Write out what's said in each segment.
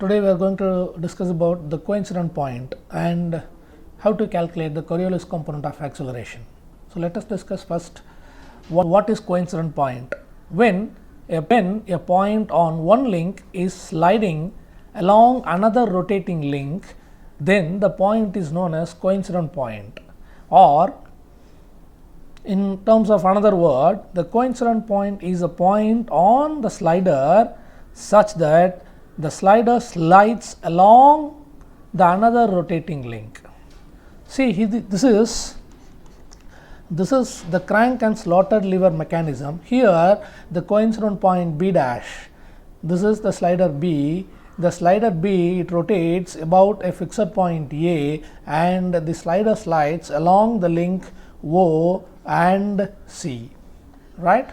Today we are going to discuss about the coincident point and how to calculate the Coriolis component of acceleration. So let us discuss first what is coincident point. When a point on one link is sliding along another rotating link, then the point is known as coincident point, or in terms of another word, the coincident point is a point on the slider such that the slider slides along the another rotating link. See, this is the crank and slotted lever mechanism. Here the coincident point B dash, this is the slider B. The slider B, it rotates about a fixed point A, and the slider slides along the link O and C, right?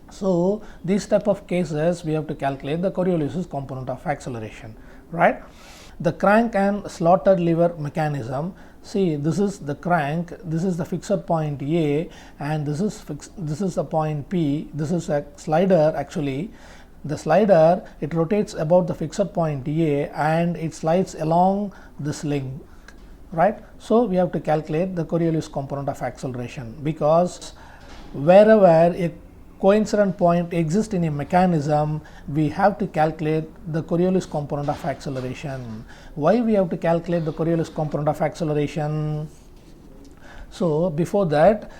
So these type of cases we have to calculate the Coriolis component of acceleration, right? The crank and slotted lever mechanism. See, this is the crank, this is the fixed point A, and this is the point P. This is a slider. Actually, the slider, it rotates about the fixed point A and it slides along this link, right? So we have to calculate the Coriolis component of acceleration, because wherever a coincident point exists in a mechanism, we have to calculate the Coriolis component of acceleration. Why we have to calculate the Coriolis component of acceleration? So before that,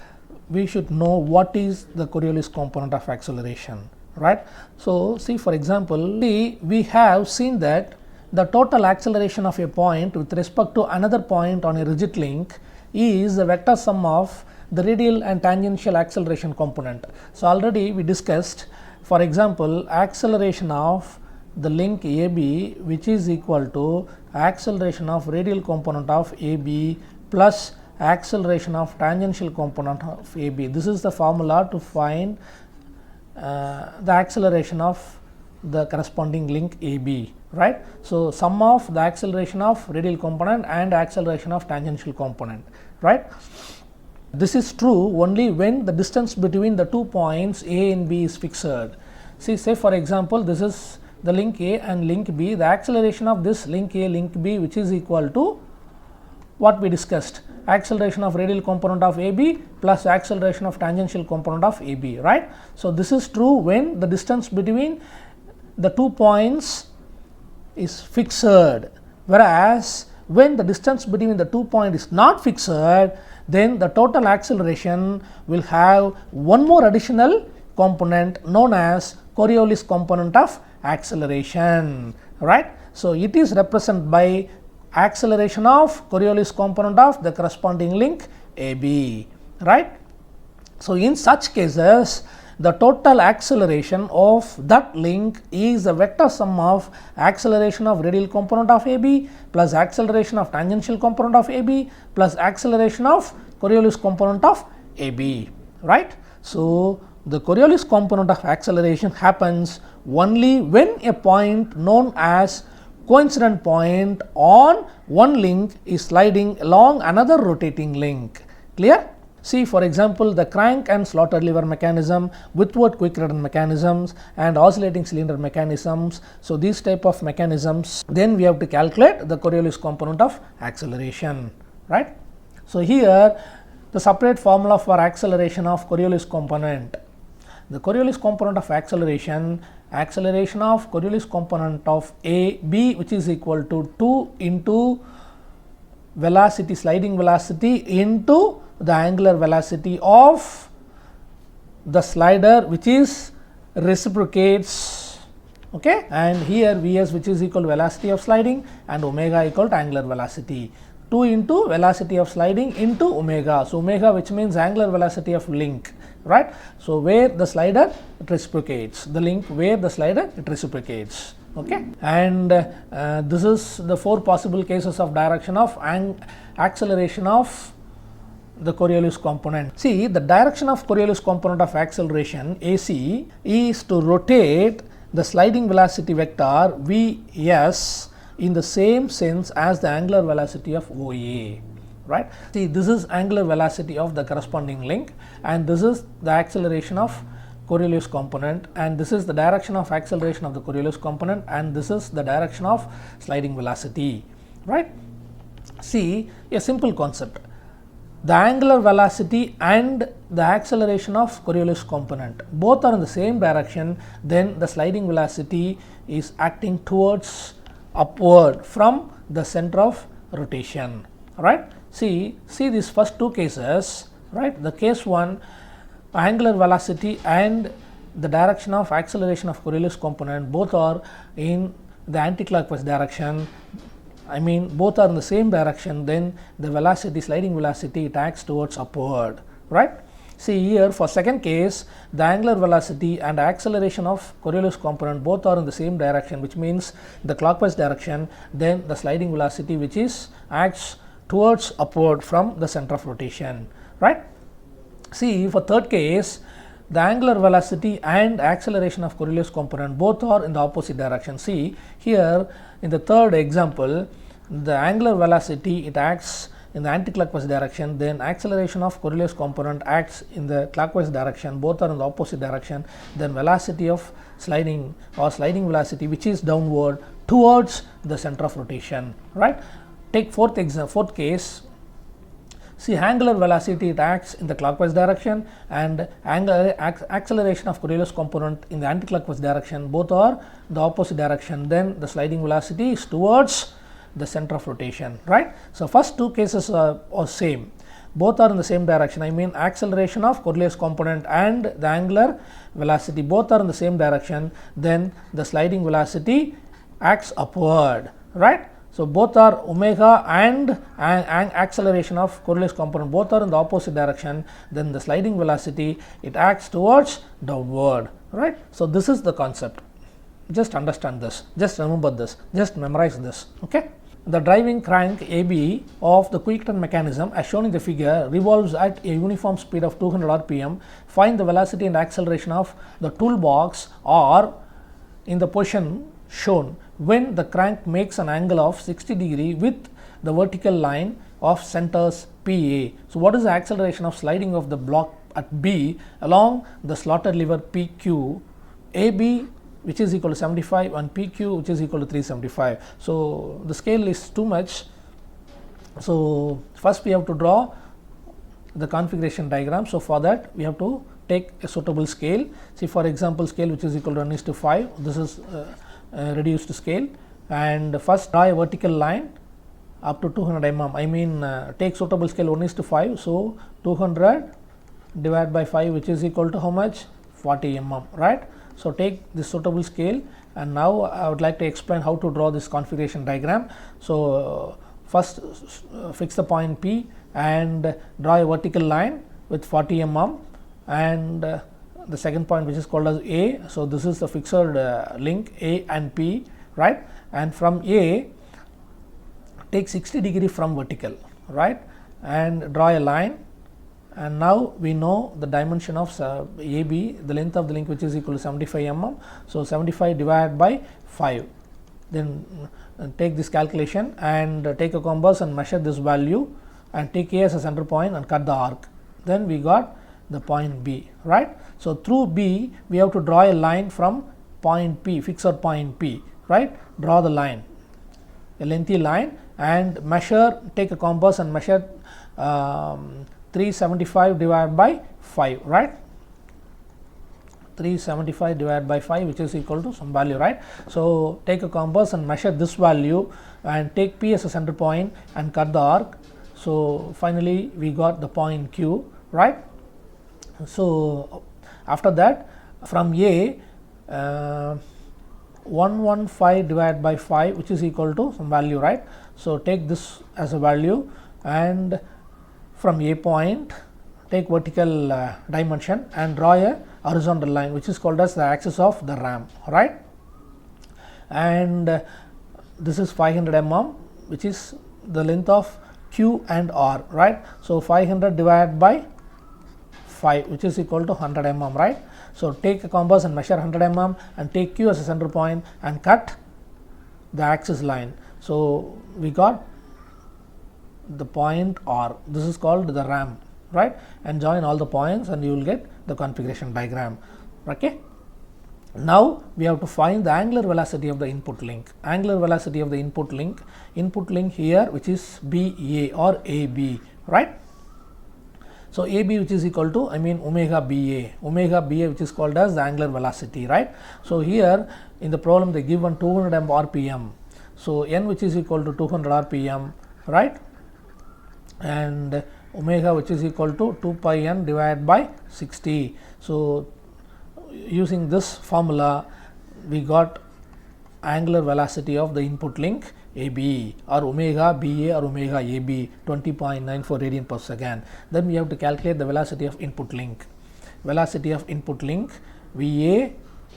we should know what is the Coriolis component of acceleration, right? So see, for example, we have seen that the total acceleration of a point with respect to another point on a rigid link is the vector sum of the radial and tangential acceleration component. So already we discussed, for example, acceleration of the link AB, which is equal to acceleration of radial component of AB plus acceleration of tangential component of AB. This is the formula to find the acceleration of the corresponding link AB, right? So sum of the acceleration of radial component and acceleration of tangential component, right? This is true only when the distance between the 2 points A and B is fixed. See, say for example, this is the link A and link B. The acceleration of this link A, link B, which is equal to what we discussed, acceleration of radial component of AB plus acceleration of tangential component of AB, right? So this is true when the distance between the 2 points is fixed, whereas when the distance between the 2 points is not fixed, then the total acceleration will have one more additional component known as Coriolis component of acceleration, right? So it is represented by acceleration of Coriolis component of the corresponding link AB, right? So in such cases, the total acceleration of that link is the vector sum of acceleration of radial component of AB plus acceleration of tangential component of AB plus acceleration of Coriolis component of AB, right? So the Coriolis component of acceleration happens only when a point known as coincident point on one link is sliding along another rotating link. Clear? See, for example, the crank and slotted lever mechanism, withward quick return mechanisms, and oscillating cylinder mechanisms. So these type of mechanisms, then we have to calculate the Coriolis component of acceleration, right? So here the separate formula for acceleration of Coriolis component. The Coriolis component of acceleration of Coriolis component of AB, which is equal to 2 into velocity, sliding velocity, into the angular velocity of the slider, which is reciprocates, okay, and here Vs, which is equal to velocity of sliding, and omega equal to angular velocity. 2 into velocity of sliding into omega. So omega, which means angular velocity of link, right? So where the slider, it reciprocates, the link where the slider, it reciprocates, okay. And this is the 4 possible cases of direction of acceleration of the Coriolis component. See, the direction of Coriolis component of acceleration AC is to rotate the sliding velocity vector Vs in the same sense as the angular velocity of OA, right? See, this is angular velocity of the corresponding link, and this is the acceleration of Coriolis component, and this is the direction of acceleration of the Coriolis component, and this is the direction of sliding velocity, right? See, a simple concept. The angular velocity and the acceleration of Coriolis component both are in the same direction, then the sliding velocity is acting towards upward from the center of rotation, right? See these first two cases, right? The case 1, angular velocity and the direction of acceleration of Coriolis component both are in the anticlockwise direction. I mean, both are in the same direction, then the velocity, sliding velocity, it acts towards upward, right? See here, for second case, the angular velocity and acceleration of Coriolis component both are in the same direction, which means the clockwise direction, then the sliding velocity, which is acts towards upward from the center of rotation, right? See, for third case, the angular velocity and acceleration of Coriolis component both are in the opposite direction. See here in the third example, the angular velocity, it acts in the anticlockwise direction, then acceleration of Coriolis component acts in the clockwise direction, both are in the opposite direction, then velocity of sliding or sliding velocity, which is downward towards the center of rotation, right? Take fourth case. See, angular velocity, it acts in the clockwise direction, and acceleration of Coriolis component in the anticlockwise direction, both are the opposite direction, then the sliding velocity is towards the center of rotation, right? So first two cases are same, both are in the same direction. I mean, acceleration of Coriolis component and the angular velocity both are in the same direction, then the sliding velocity acts upward, right? So both are omega and acceleration of Coriolis component both are in the opposite direction, then the sliding velocity, it acts towards downward, right? So this is the concept. Just understand this, just remember this, just memorize this, okay? The driving crank AB of the quick turn mechanism, as shown in the figure, revolves at a uniform speed of 200 rpm. Find the velocity and acceleration of the toolbox or in the position shown when the crank makes an angle of 60 degree with the vertical line of centers PA. So what is the acceleration of sliding of the block at B along the slotted lever PQ, AB which is equal to 75 and PQ which is equal to 375. So the scale is too much. So first we have to draw the configuration diagram. So for that we have to take a suitable scale. See, for example, scale which is equal to 1:5. This is reduced scale, and first draw a vertical line up to 200 mm. I mean, take suitable scale 1:5. So 200 divided by 5, which is equal to how much? 40 mm, right? So take this suitable scale, and now I would like to explain how to draw this configuration diagram. So first fix the point P and draw a vertical line with 40 mm, and the second point, which is called as A. So this is the fixed link A and P, right? And from A take 60 degree from vertical, right? And draw a line, and now we know the dimension of AB, the length of the link, which is equal to 75 mm. So 75 divided by 5. Then take this calculation and take a compass and measure this value and take A as a center point and cut the arc. Then we got the point B, right? So through B we have to draw a line from point P, fixed point P, right? Draw the line, a lengthy line, and measure, take a compass and measure 375 divided by 5, right? 375 divided by 5, which is equal to some value, right? So take a compass and measure this value and take P as a center point and cut the arc. So finally we got the point Q, right? So after that, from A 115 divided by 5, which is equal to some value, right? So take this as a value, and from A point take vertical dimension and draw a horizontal line, which is called as the axis of the ramp, right? And this is 500 mm, which is the length of Q and R, right? So 500 divided by 5, which is equal to 100 mm, right? So take a compass and measure 100 mm and take Q as a center point and cut the axis line. So we got the point R. This is called the ramp, right? And join all the points and you will get the configuration diagram. Okay. Now we have to find the angular velocity of the input link. Angular velocity of the input link here, which is BA or AB, right? So AB, which is equal to omega BA, which is called as the angular velocity, right? So here in the problem they given 200 RPM. So n, which is equal to 200 RPM, right? And omega, which is equal to 2 pi n divided by 60. So using this formula we got angular velocity of the input link AB, or omega BA or omega AB, 20.94 radian per second. Then we have to calculate the velocity of input link. Velocity of input link VA,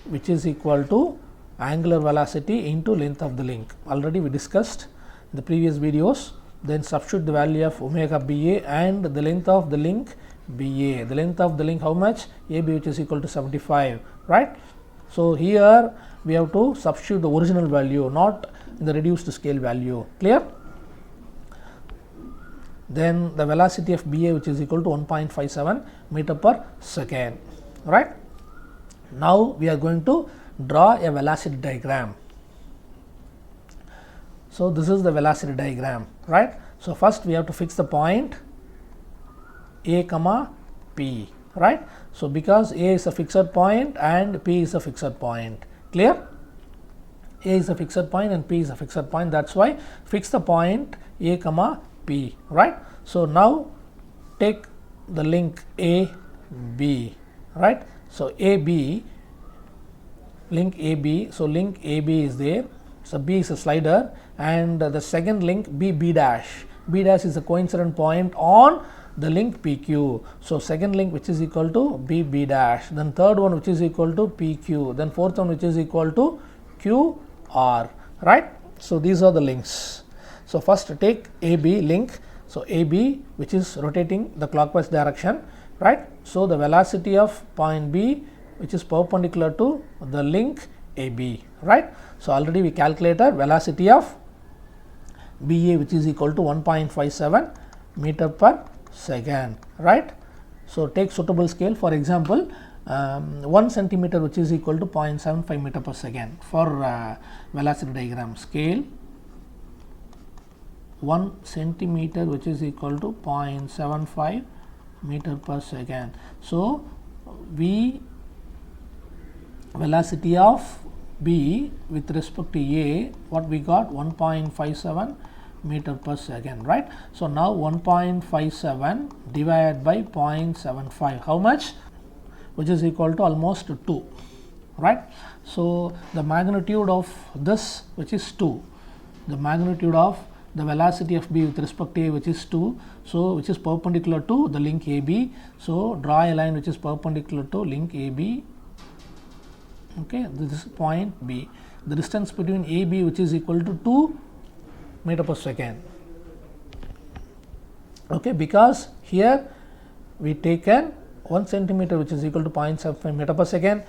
which is equal to angular velocity into length of the link. Already we discussed in the previous videos. Then substitute the value of omega BA and the length of the link BA. The length of the link, how much? AB, which is equal to 75, right? So here we have to substitute the original value, not in the reduced scale value. Clear? Then the velocity of BA, which is equal to 1.57 meter per second, right? Now we are going to draw a velocity diagram. So this is the velocity diagram, right? So first we have to fix the point A comma P, right? So because A is a fixed point and P is a fixed point. Clear? A is a fixed point and P is a fixed point. That's why fix the point A comma P, right? So now take the link A B, right? So AB, link AB. So link AB is there. So B is a slider, and the second link B dash. B dash is a coincident point on the link PQ. So second link, which is equal to B dash, then third one, which is equal to PQ, then fourth one, which is equal to QR, right? So these are the links. So first take AB link. So AB, which is rotating the clockwise direction, right? So the velocity of point B, which is perpendicular to the link AB, right? So already we calculated velocity of BA, which is equal to 1.57 meter per second, right? So take suitable scale. For example, 1 centimeter, which is equal to 0.75 meter per second for velocity diagram. Scale 1 centimeter, which is equal to 0.75 meter per second. So V velocity of B with respect to A, what we got? 1.57 meter per second, right? So now 1.57 divided by 0.75, how much? Which is equal to almost 2, right? So the magnitude of this, which is 2, the magnitude of the velocity of B with respect to A, which is 2, so which is perpendicular to the link AB. So draw a line which is perpendicular to link AB. Okay, this is point B. The distance between AB, which is equal to 2 meter per second. Okay, because here we taken 1 centimeter, which is equal to 0.75 meter per second,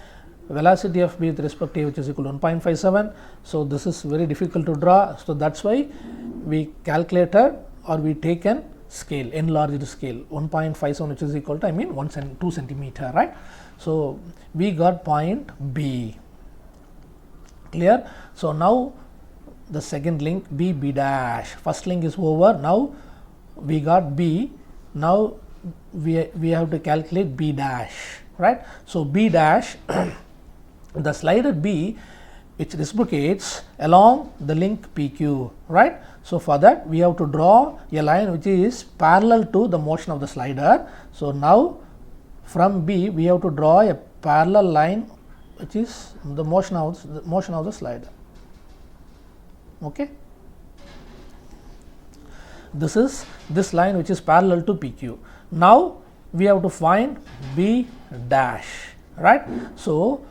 velocity of B with respect to A, which is equal to 1.57. So this is very difficult to draw. So that's why we calculated, or we taken scale, enlarged scale, 1.57, which is equal to 2 centimeter, right? So we got point B. Clear? So now the second link B dash. First link is over. Now we got B. Now we have to calculate B dash, right? So B dash, the slider B, which reciprocates along the link PQ, right? So for that we have to draw a line which is parallel to the motion of the slider. So now from B we have to draw a parallel line which is the motion of the slider. Okay, this is this line which is parallel to PQ. Now we have to find B dash, right? So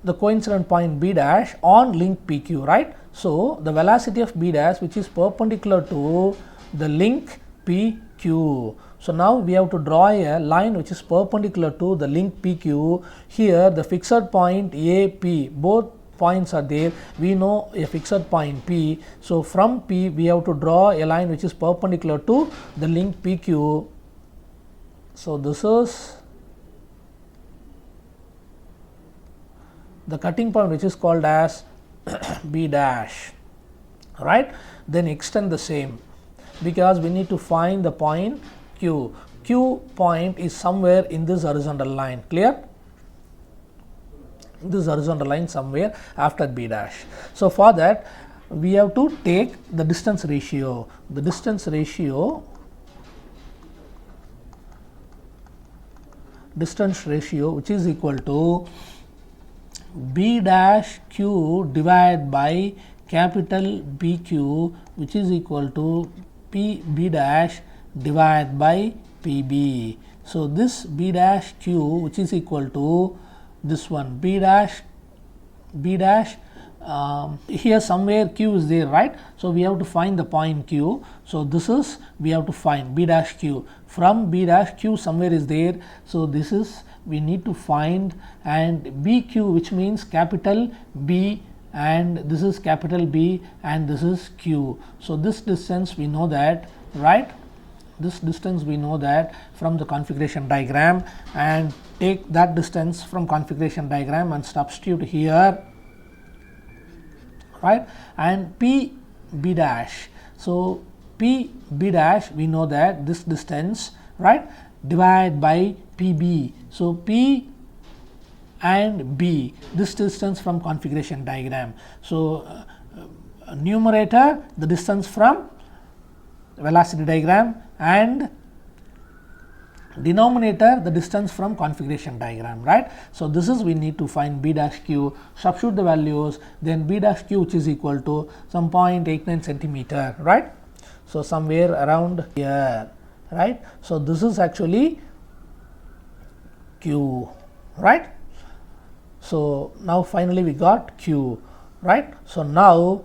the coincident point B dash on link PQ, right? So the velocity of B dash, which is perpendicular to the link PQ. So now we have to draw a line which is perpendicular to the link PQ. Here the fixed point AP, both points are there. We know a fixed point P. So from P we have to draw a line which is perpendicular to the link PQ. So this is the cutting point which is called as B dash, right. Then extend the same, because we need to find the point Q. Q point is somewhere in this horizontal line, clear? This horizontal line somewhere after B dash. So, for that we have to take the distance ratio. The distance ratio which is equal to B dash Q divided by capital BQ, which is equal to B dash divided by PB. So, this B dash Q which is equal to this one B dash here somewhere Q is there, right. So, we have to find the point Q. So, this is we have to find B dash Q. From B dash Q somewhere is there. So, this is we need to find, and BQ, which means capital B, and this is capital B, and this is Q. So, this distance we know that, right. This distance we know that from the configuration diagram, and take that distance from configuration diagram and substitute here, right. And P B dash. So, P B dash we know that this distance, right, divided by PB. So, P and B, this distance from configuration diagram. So, numerator the distance from velocity diagram, and denominator the distance from configuration diagram, right. So, this is we need to find B dash Q, substitute the values, then B dash Q which is equal to some 0.89 centimeter, right. So, somewhere around here, right. So, this is actually Q, right. So, now finally we got Q, right. So, now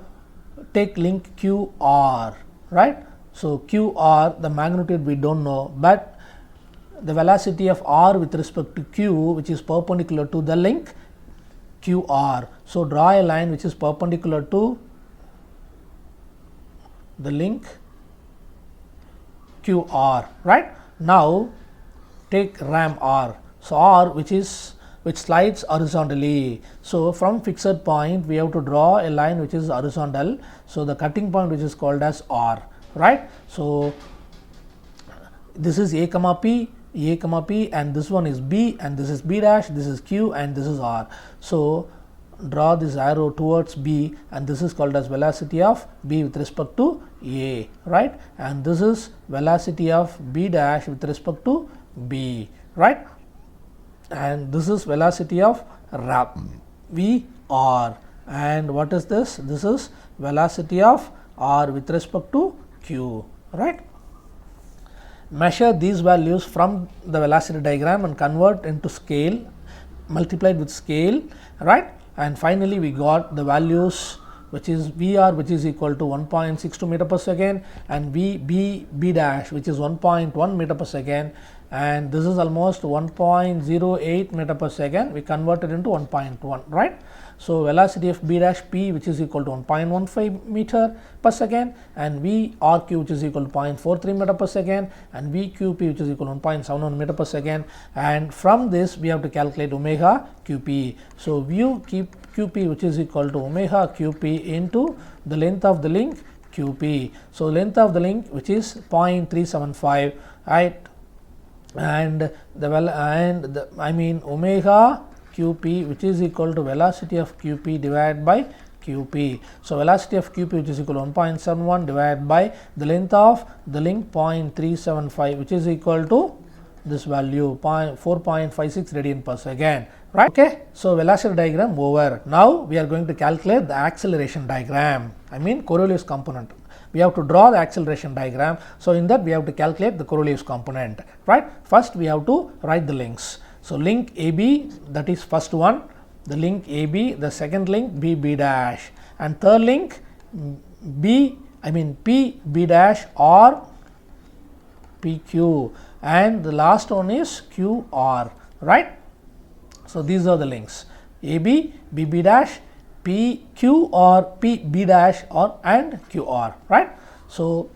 take link QR, right. So, QR the magnitude we do not know, but the velocity of R with respect to Q which is perpendicular to the link QR. So, draw a line which is perpendicular to the link QR, right. Now, take ram R. So, R which slides horizontally. So, from fixed point we have to draw a line which is horizontal. So, the cutting point which is called as R, right. So, this is A comma P, and this one is B, and this is B dash, this is Q, and this is R. So, draw this arrow towards B, and this is called as velocity of B with respect to A, right, and this is velocity of B dash with respect to B, right, and this is velocity of V R, and what is this? This is velocity of R with respect to Q, right. Measure these values from the velocity diagram and convert into scale, multiplied with scale, right, and finally we got the values which is VR which is equal to 1.62 meter per second, and B dash which is 1.1 meter per second, and this is almost 1.08 meter per second, we converted into 1.1, right. So, velocity of B dash P which is equal to 1.15 meter per second, and V R Q which is equal to 0.43 meter per second, and V Q P which is equal to 1.71 meter per second, and from this we have to calculate omega Q P. So, view Q P which is equal to omega Q P into the length of the link Q P. So, length of the link which is 0.375, right, and omega Q P which is equal to velocity of Q P divided by Q P. So, velocity of Q P which is equal to 1.71 divided by the length of the link 0.375 which is equal to this value 4.56 radian per second, right. Okay. So, velocity diagram over. Now, we are going to calculate the acceleration diagram, Coriolis component. We have to draw the acceleration diagram. So, in that we have to calculate the Coriolis component, right. First, we have to write the links. So, link AB, that is first one, the link AB, the second link B dash, and third link P B dash or PQ, and the last one is QR, right. So, these are the links AB, B dash, PQ or B dash or and QR, right. So,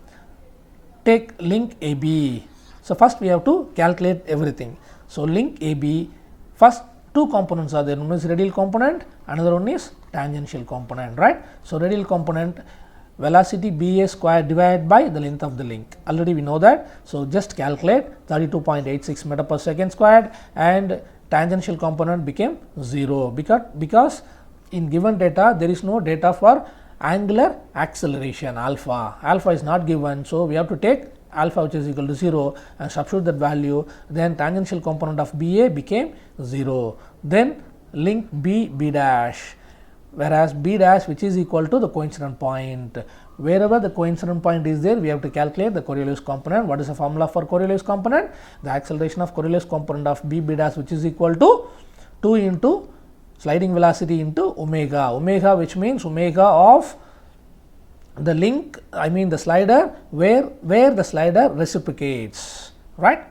take link AB. So, first we have to calculate everything. So, link AB, first two components are there, one is radial component, another one is tangential component, right. So, radial component velocity BA square divided by the length of the link, already we know that. So, just calculate 32.86 meter per second squared, and tangential component became 0 because in given data there is no data for angular acceleration alpha is not given. So, we have to take alpha which is equal to 0 and substitute that value, then tangential component of BA became 0, then link B dash, whereas B dash which is equal to the coincident point. Wherever the coincident point is there, we have to calculate the Coriolis component. What is the formula for Coriolis component? The acceleration of Coriolis component of B dash which is equal to 2 into sliding velocity into omega, which means omega of the link, I mean the slider where the slider reciprocates, right.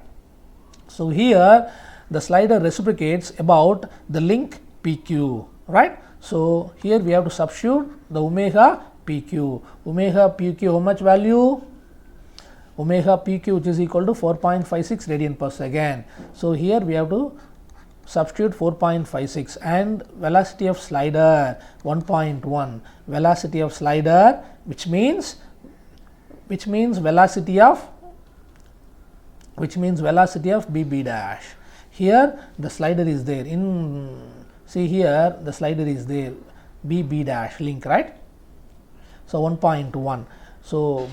So, here the slider reciprocates about the link PQ, right. So, here we have to substitute the omega PQ. Omega PQ, how much value? Omega PQ which is equal to 4.56 radian per second. So, here we have to substitute 4.56 and velocity of slider 1.1, velocity of slider which means velocity of B dash. Here the slider is there, see here the slider is there, B dash link, right. So, 1.1. So,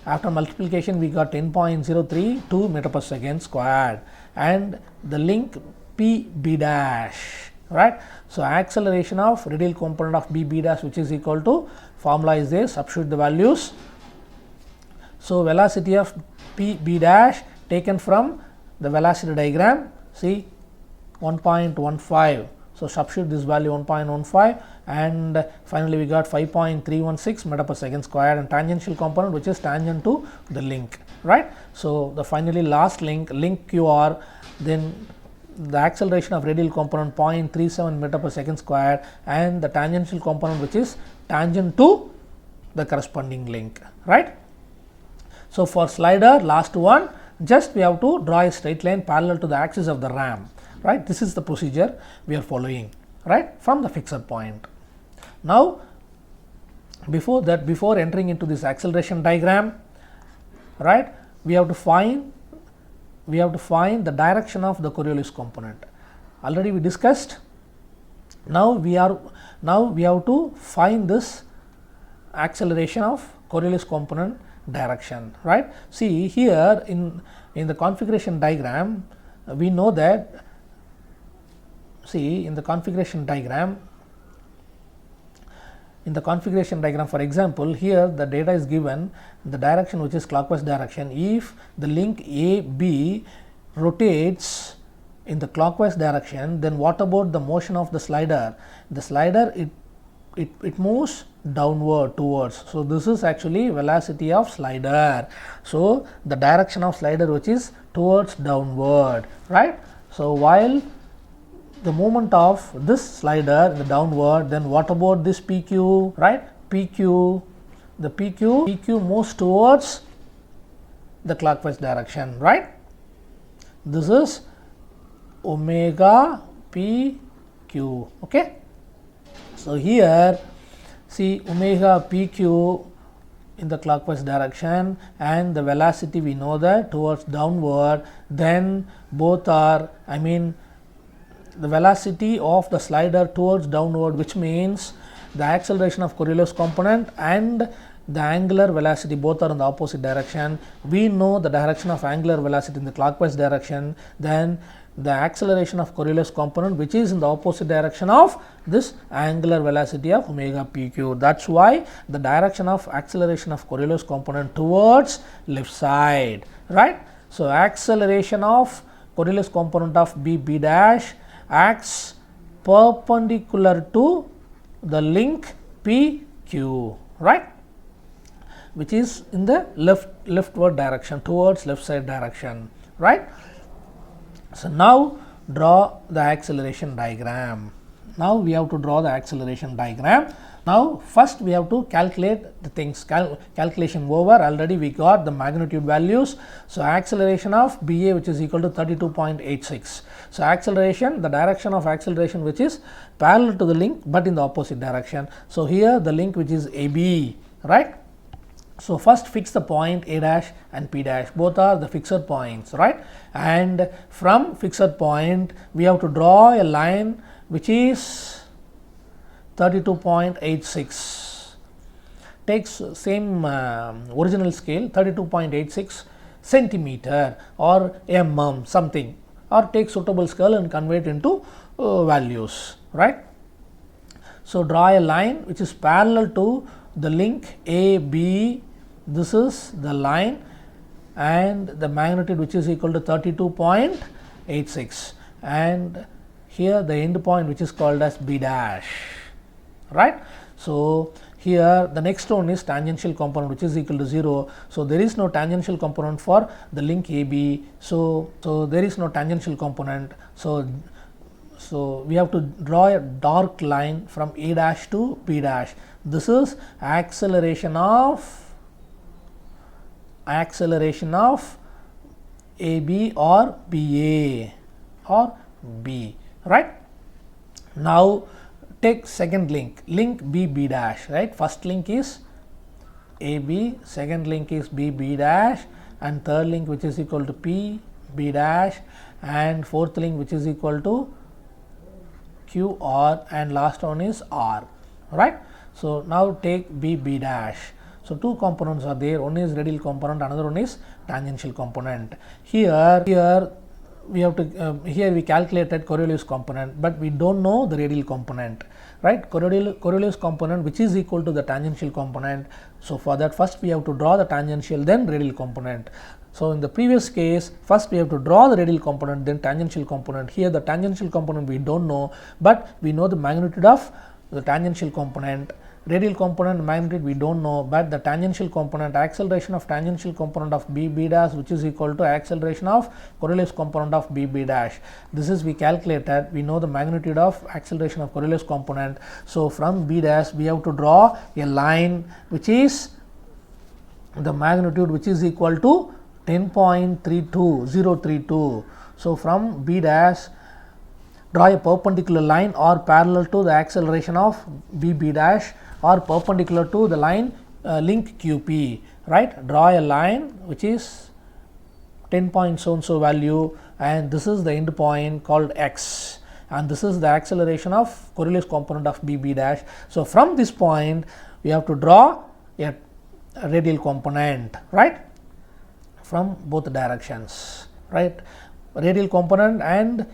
after multiplication we got 10.032 meter per second squared, and the link B dash, right. So, acceleration of radial component of B dash which is equal to, formula is there, substitute the values. So, velocity of B dash taken from the velocity diagram, see 1.15. So, substitute this value 1.15, and finally, we got 5.316 meter per second squared, and tangential component which is tangent to the link, right. So, the finally last link QR, then the acceleration of radial component 0.37 meter per second squared, and the tangential component which is tangent to the corresponding link, right. So, for slider last one, just we have to draw a straight line parallel to the axis of the ram, right. This is the procedure we are following, right, from the fixed point. Now, before entering into this acceleration diagram, right, we have to find the direction of the Coriolis component. Already we discussed. Now we have to find this acceleration of Coriolis component direction, right. See here in the configuration diagram, we know that, see in the configuration diagram, for example, here the data is given the direction which is clockwise direction. If the link AB rotates in the clockwise direction, then what about the motion of the slider? The slider it moves downward towards. So, this is actually velocity of slider. So, the direction of slider which is towards downward, right. So, while the movement of this slider in the downward, then what about this PQ, right, PQ, the PQ moves towards the clockwise direction, right. This is omega PQ, okay. So, here see omega PQ in the clockwise direction, and the velocity we know that towards downward, then both are, I mean the velocity of the slider towards downward, which means the acceleration of Coriolis component and the angular velocity both are in the opposite direction. We know the direction of angular velocity in the clockwise direction, then the acceleration of Coriolis component which is in the opposite direction of this angular velocity of omega PQ. That is why the direction of acceleration of Coriolis component towards left side, right. So, acceleration of Coriolis component of B dash acts perpendicular to the link PQ, right, which is in the leftward direction, towards left side direction, right. So, now draw the acceleration diagram. Now we have to draw the acceleration diagram. Now first we have to calculate the things. Calculation over, already we got the magnitude values. So acceleration of BA, which is equal to 32.86. So acceleration, the direction of acceleration which is parallel to the link but in the opposite direction. So here the link which is AB, right. So first fix the point A dash and P dash, both are the fixed points, right. And from fixed point we have to draw a line which is 32.86, takes same original scale 32.86 centimeter or mm something, or take suitable scale and convert into values, right. So draw a line which is parallel to the link AB, this is the line, and the magnitude which is equal to 32.86, and here the end point which is called as B dash, right. So here the next one is tangential component which is equal to 0. So there is no tangential component for the link AB. So there is no tangential component. So we have to draw a dark line from A dash to B dash. This is acceleration of AB or BA or B, right. Now take second link B dash, right. First link is AB, second link is B dash, and third link which is equal to P B dash, and fourth link which is equal to QR, and last one is R, right. So now take B dash. So two components are there, one is radial component, another one is tangential component. Here we have to here we calculated Coriolis component, but we don't know the radial component, right. Coriolis component which is equal to the tangential component. So for that first we have to draw the tangential, then radial component. So in the previous case, first we have to draw the radial component, then tangential component. Here the tangential component we don't know, but we know the magnitude of the tangential component. Radial component magnitude we don't know, but the tangential component, acceleration of tangential component of B dash which is equal to acceleration of Coriolis component of B dash. This is we calculated, we know the magnitude of acceleration of Coriolis component. So from B dash we have to draw a line which is the magnitude which is equal to 10.32032. So from B dash draw a perpendicular line or parallel to the acceleration of B dash or perpendicular to the line link QP, right. Draw a line which is 10 point so and so value, and this is the end point called X, and this is the acceleration of Coriolis component of B dash. So from this point we have to draw a radial component, right, from both directions, right. Radial component and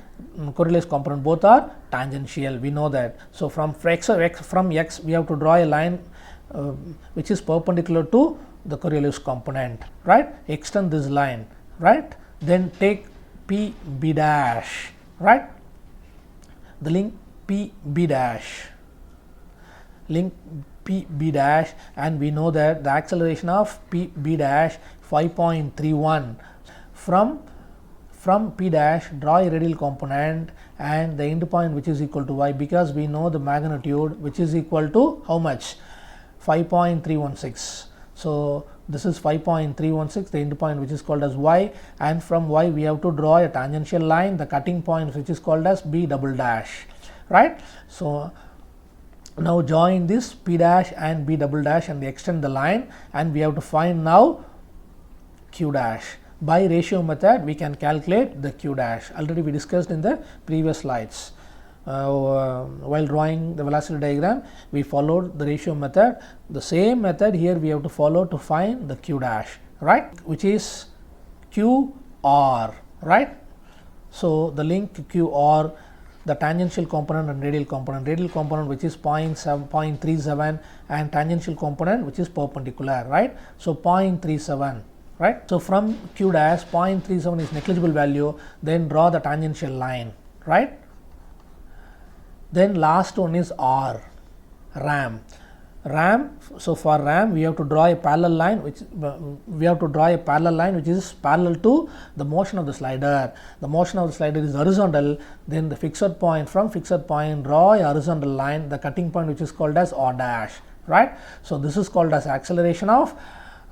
Coriolis component both are tangential, we know that. So from X we have to draw a line which is perpendicular to the Coriolis component, right. Extend this line, right. Then take P dash, right, the link P dash, and we know that the acceleration of P dash 5.31. From P dash draw a radial component and the end point which is equal to Y, because we know the magnitude which is equal to how much, 5.316. So this is 5.316, the end point which is called as Y, and from Y we have to draw a tangential line, the cutting point which is called as B dash, right. So now join this P dash and B dash and extend the line, and we have to find now Q dash. By ratio method we can calculate the Q dash, already we discussed in the previous slides. While drawing the velocity diagram we followed the ratio method. The same method here we have to follow to find the Q dash, right, which is QR, right. So the link QR, the tangential component and radial component which is 0.37 and tangential component which is perpendicular, right. So 0.37, right. So from Q dash 0.37 is negligible value, then draw the tangential line, right. Then last one is RAM. RAM. So for RAM we have to draw a parallel line which is parallel to the motion of the slider. The motion of the slider is horizontal, then the fixed point, from fixed point draw a horizontal line, the cutting point which is called as R dash, right. So this is called as acceleration of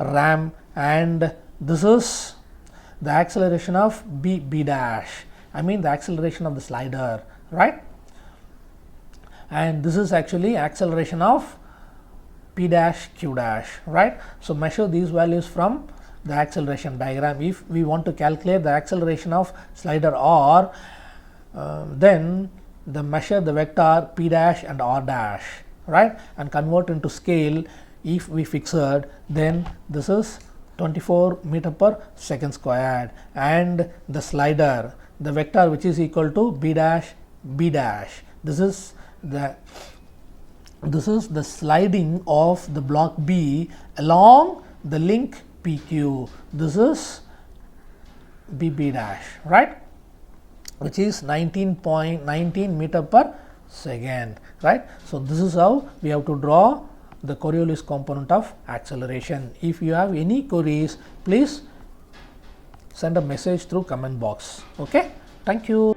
RAM, and this is the acceleration of B dash, I mean the acceleration of the slider, right. And this is actually acceleration of P dash Q dash, right. So measure these values from the acceleration diagram. If we want to calculate the acceleration of slider R, then measure the vector P dash and R dash, right, and convert into scale. If we fixed, then this is 24 meter per second squared, and the slider, the vector which is equal to B dash B dash. This is the sliding of the block B along the link PQ. This is BB dash, right, which is 19.19 meter per second, right. So this is how we have to draw the Coriolis component of acceleration. If you have any queries, please send a message through comment box. Okay, thank you.